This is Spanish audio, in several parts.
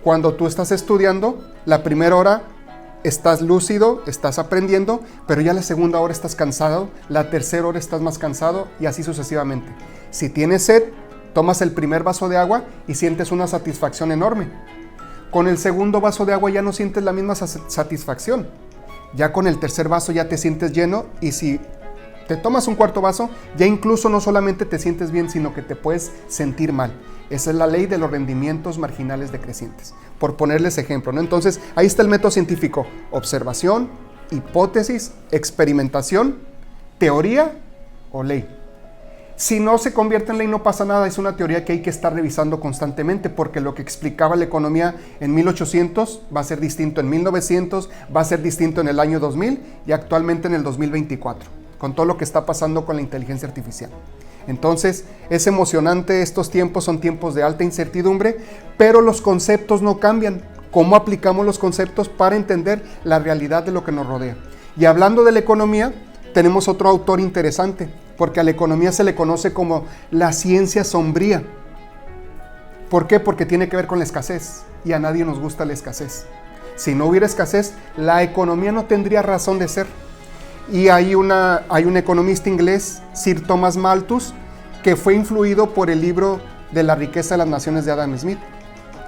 Cuando tú estás estudiando, la primera hora estás lúcido, estás aprendiendo, pero ya la segunda hora estás cansado, la tercera hora estás más cansado y así sucesivamente. Si tienes sed, tomas el primer vaso de agua y sientes una satisfacción enorme. Con el segundo vaso de agua ya no sientes la misma satisfacción. Ya con el tercer vaso ya te sientes lleno, y si te tomas un cuarto vaso, ya incluso no solamente te sientes bien, sino que te puedes sentir mal. Esa es la ley de los rendimientos marginales decrecientes, por ponerles ejemplo, ¿no? Entonces, ahí está el método científico: observación, hipótesis, experimentación, teoría o ley. Si no se convierte en ley, no pasa nada, es una teoría que hay que estar revisando constantemente, porque lo que explicaba la economía en 1800 va a ser distinto en 1900, va a ser distinto en el año 2000 y actualmente en el 2024, con todo lo que está pasando con la inteligencia artificial. Entonces, es emocionante, estos tiempos son tiempos de alta incertidumbre, pero los conceptos no cambian. ¿Cómo aplicamos los conceptos para entender la realidad de lo que nos rodea? Y hablando de la economía, tenemos otro autor interesante, porque a la economía se le conoce como la ciencia sombría. ¿Por qué? Porque tiene que ver con la escasez, y a nadie nos gusta la escasez. Si no hubiera escasez, la economía no tendría razón de ser. Y hay un economista inglés, Sir Thomas Malthus, que fue influido por el libro de La riqueza de las naciones de Adam Smith,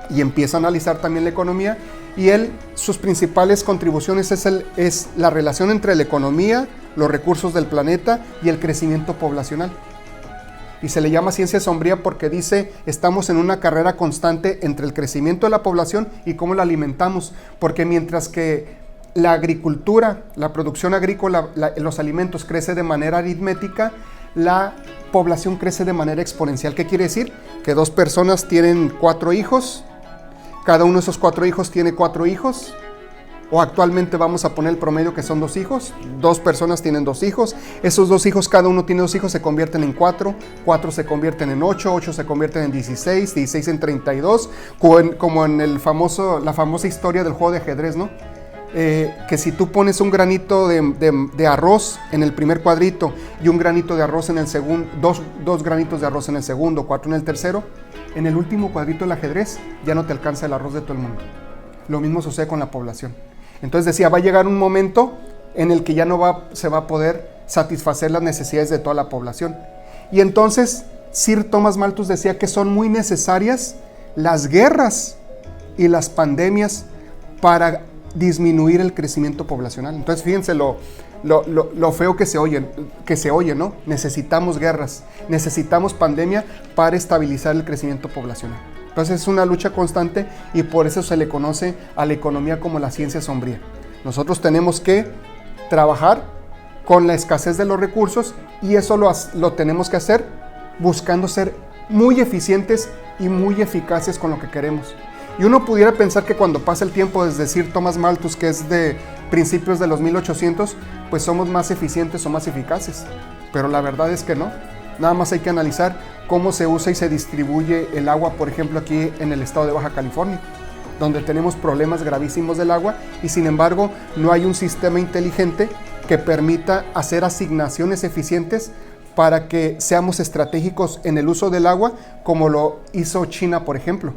y empieza a analizar también la economía, y sus principales contribuciones es la relación entre la economía, los recursos del planeta y el crecimiento poblacional. Y se le llama ciencia sombría porque dice: estamos en una carrera constante entre el crecimiento de la población y cómo la alimentamos, porque mientras que la agricultura, la producción agrícola, los alimentos crece de manera aritmética, la población crece de manera exponencial. ¿Qué quiere decir? Que 2 personas tienen 4 hijos, cada uno de esos 4 hijos tiene 4 hijos, o actualmente vamos a poner el promedio que son 2 hijos, 2 personas tienen 2 hijos, esos 2 hijos, cada uno tiene 2 hijos, se convierten en 4, 4 se convierten en 8, 8 se convierten en 16, 16 en 32, como en la famosa historia del juego de ajedrez, ¿no? Que si tú pones un granito de arroz en el primer cuadrito y un granito de arroz en el segundo, dos granitos de arroz en el segundo, 4 en el tercero, en el último cuadrito del ajedrez ya no te alcanza el arroz de todo el mundo. Lo mismo sucede con la población. Entonces decía, va a llegar un momento en el que ya no se va a poder satisfacer las necesidades de toda la población. Y entonces Sir Thomas Malthus decía que son muy necesarias las guerras y las pandemias para disminuir el crecimiento poblacional. Entonces fíjense lo feo que se oye, ¿no? Necesitamos guerras, necesitamos pandemia para estabilizar el crecimiento poblacional. Entonces es una lucha constante, y por eso se le conoce a la economía como la ciencia sombría. Nosotros tenemos que trabajar con la escasez de los recursos, y eso lo tenemos que hacer buscando ser muy eficientes y muy eficaces con lo que queremos. Y uno pudiera pensar que cuando pasa el tiempo, desde Sir Thomas Malthus, que es de principios de los 1800, pues somos más eficientes o más eficaces. Pero la verdad es que no. Nada más hay que analizar cómo se usa y se distribuye el agua, por ejemplo, aquí en el estado de Baja California, donde tenemos problemas gravísimos del agua, y sin embargo no hay un sistema inteligente que permita hacer asignaciones eficientes para que seamos estratégicos en el uso del agua, como lo hizo China, por ejemplo.